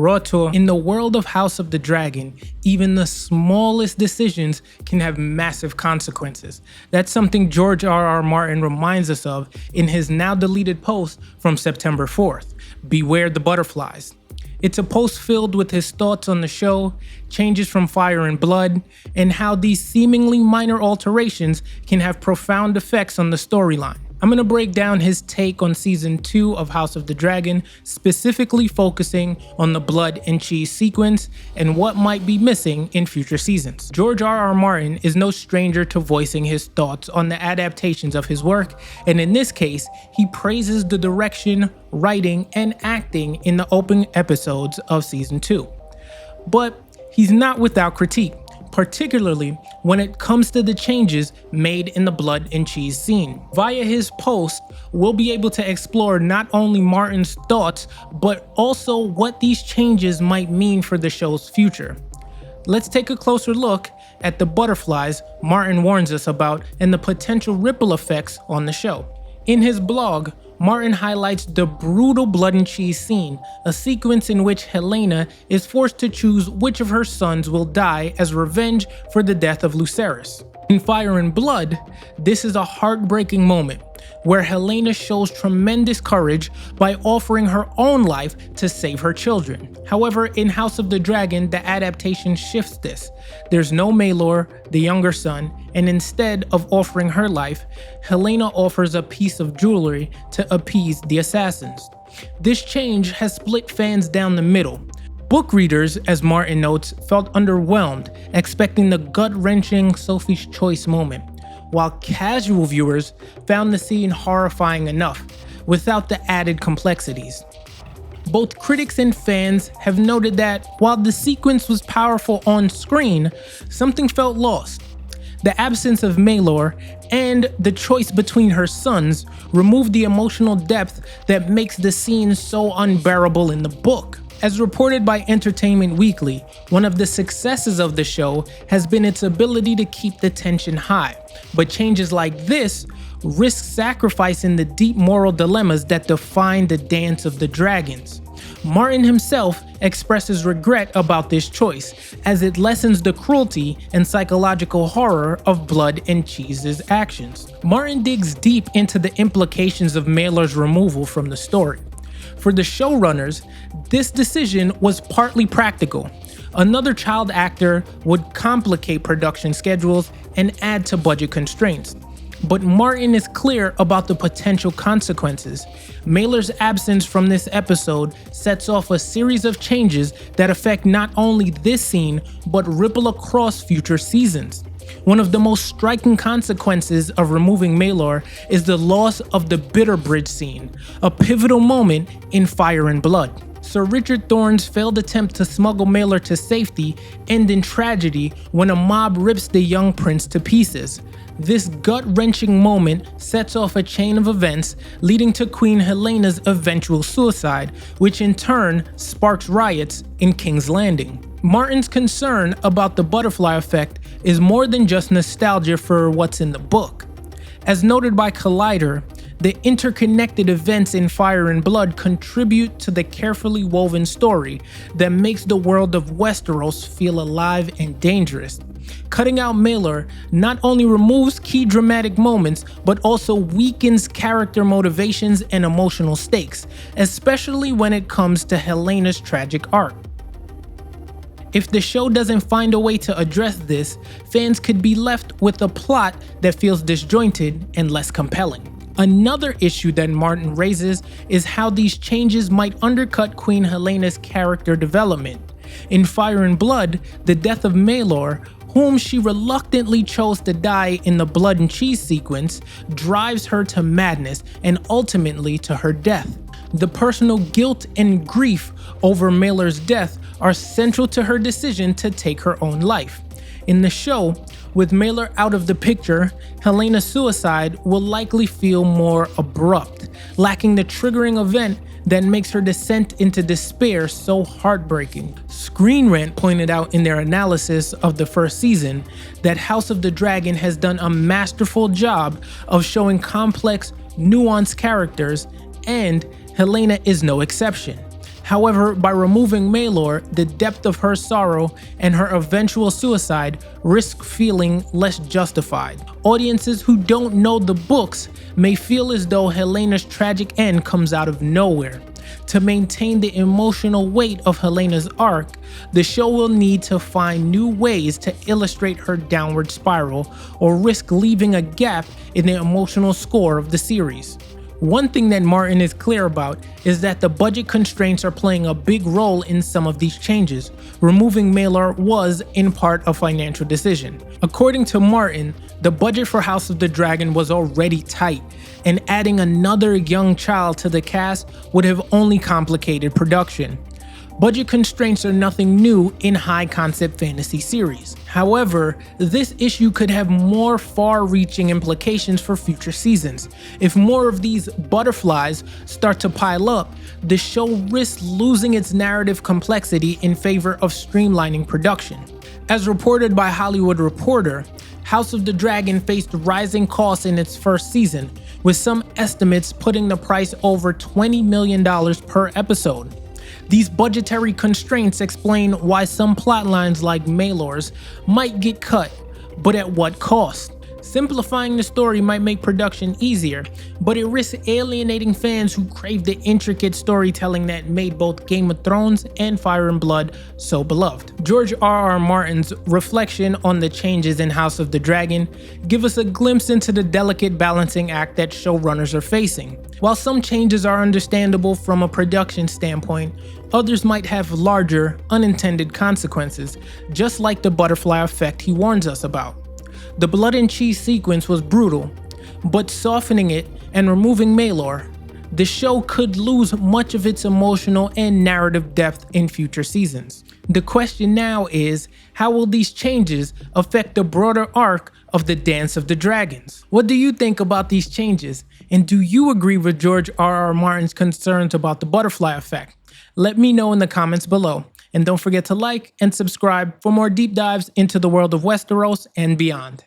Rawteur, in the world of House of the Dragon, even the smallest decisions can have massive consequences. That's something George R.R. Martin reminds us of in his now deleted post from September 4th, Beware the Butterflies. It's a post filled with his thoughts on the show, changes from Fire and Blood, and how these seemingly minor alterations can have profound effects on the storyline. I'm going to break down his take on season 2 of House of the Dragon, specifically focusing on the blood and cheese sequence and what might be missing in future seasons. George R.R. Martin is no stranger to voicing his thoughts on the adaptations of his work, and in this case, he praises the direction, writing, and acting in the opening episodes of season 2. But he's not without critique, particularly when it comes to the changes made in the blood and cheese scene. Via his post, we'll be able to explore not only Martin's thoughts, but also what these changes might mean for the show's future. Let's take a closer look at the butterflies Martin warns us about and the potential ripple effects on the show. In his blog, Martin highlights the brutal blood and cheese scene, a sequence in which Helaena is forced to choose which of her sons will die as revenge for the death of Lucerys. In Fire and Blood, this is a heartbreaking moment where Helaena shows tremendous courage by offering her own life to save her children. However, in House of the Dragon, the adaptation shifts this. There's no Maelor, the younger son, and instead of offering her life, Helaena offers a piece of jewelry to appease the assassins. This change has split fans down the middle. Book readers, as Martin notes, felt underwhelmed, expecting the gut-wrenching Sophie's Choice moment, while casual viewers found the scene horrifying enough, without the added complexities. Both critics and fans have noted that while the sequence was powerful on screen, something felt lost. The absence of Maelor and the choice between her sons removed the emotional depth that makes the scene so unbearable in the book. As reported by Entertainment Weekly, one of the successes of the show has been its ability to keep the tension high, but changes like this risk sacrificing the deep moral dilemmas that define the Dance of the Dragons. Martin himself expresses regret about this choice, as it lessens the cruelty and psychological horror of Blood and Cheese's actions. Martin digs deep into the implications of Maelor's removal from the story. For the showrunners, this decision was partly practical. Another child actor would complicate production schedules and add to budget constraints. But Martin is clear about the potential consequences. Maelor's absence from this episode sets off a series of changes that affect not only this scene, but ripple across future seasons. One of the most striking consequences of removing Maelor is the loss of the Bitterbridge scene, a pivotal moment in Fire and Blood. Sir Richard Thorne's failed attempt to smuggle Maelor to safety ends in tragedy when a mob rips the young prince to pieces. This gut-wrenching moment sets off a chain of events leading to Queen Helena's eventual suicide, which in turn sparks riots in King's Landing. Martin's concern about the butterfly effect is more than just nostalgia for what's in the book. As noted by Collider, the interconnected events in Fire and Blood contribute to the carefully woven story that makes the world of Westeros feel alive and dangerous. Cutting out Maelor not only removes key dramatic moments, but also weakens character motivations and emotional stakes, especially when it comes to Helena's tragic arc. If the show doesn't find a way to address this, fans could be left with a plot that feels disjointed and less compelling. Another issue that Martin raises is how these changes might undercut Queen Helena's character development. In Fire and Blood, the death of Maelor, whom she reluctantly chose to die in the blood and cheese sequence, drives her to madness and ultimately to her death. The personal guilt and grief over Maelor's death are central to her decision to take her own life. In the show, with Maelor out of the picture, Helena's suicide will likely feel more abrupt, lacking the triggering event that makes her descent into despair so heartbreaking. Screen Rant pointed out in their analysis of the first season that House of the Dragon has done a masterful job of showing complex, nuanced characters, and Helaena is no exception. However, by removing Maelor, the depth of her sorrow and her eventual suicide risk feeling less justified. Audiences who don't know the books may feel as though Helena's tragic end comes out of nowhere. To maintain the emotional weight of Helena's arc, the show will need to find new ways to illustrate her downward spiral, or risk leaving a gap in the emotional score of the series. One thing that Martin is clear about is that the budget constraints are playing a big role in some of these changes. Removing Maelor was, in part, a financial decision. According to Martin, the budget for House of the Dragon was already tight, and adding another young child to the cast would have only complicated production. Budget constraints are nothing new in high-concept fantasy series. However, this issue could have more far-reaching implications for future seasons. If more of these butterflies start to pile up, the show risks losing its narrative complexity in favor of streamlining production. As reported by Hollywood Reporter, House of the Dragon faced rising costs in its first season, with some estimates putting the price over $20 million per episode. These budgetary constraints explain why some plotlines like Maelor's might get cut, but at what cost? Simplifying the story might make production easier, but it risks alienating fans who crave the intricate storytelling that made both Game of Thrones and Fire and Blood so beloved. George R.R. Martin's reflection on the changes in House of the Dragon give us a glimpse into the delicate balancing act that showrunners are facing. While some changes are understandable from a production standpoint, others might have larger, unintended consequences, just like the butterfly effect he warns us about. The blood and cheese sequence was brutal, but softening it and removing Maelor, the show could lose much of its emotional and narrative depth in future seasons. The question now is, how will these changes affect the broader arc of the Dance of the Dragons? What do you think about these changes? And do you agree with George R.R. Martin's concerns about the butterfly effect? Let me know in the comments below. And don't forget to like and subscribe for more deep dives into the world of Westeros and beyond.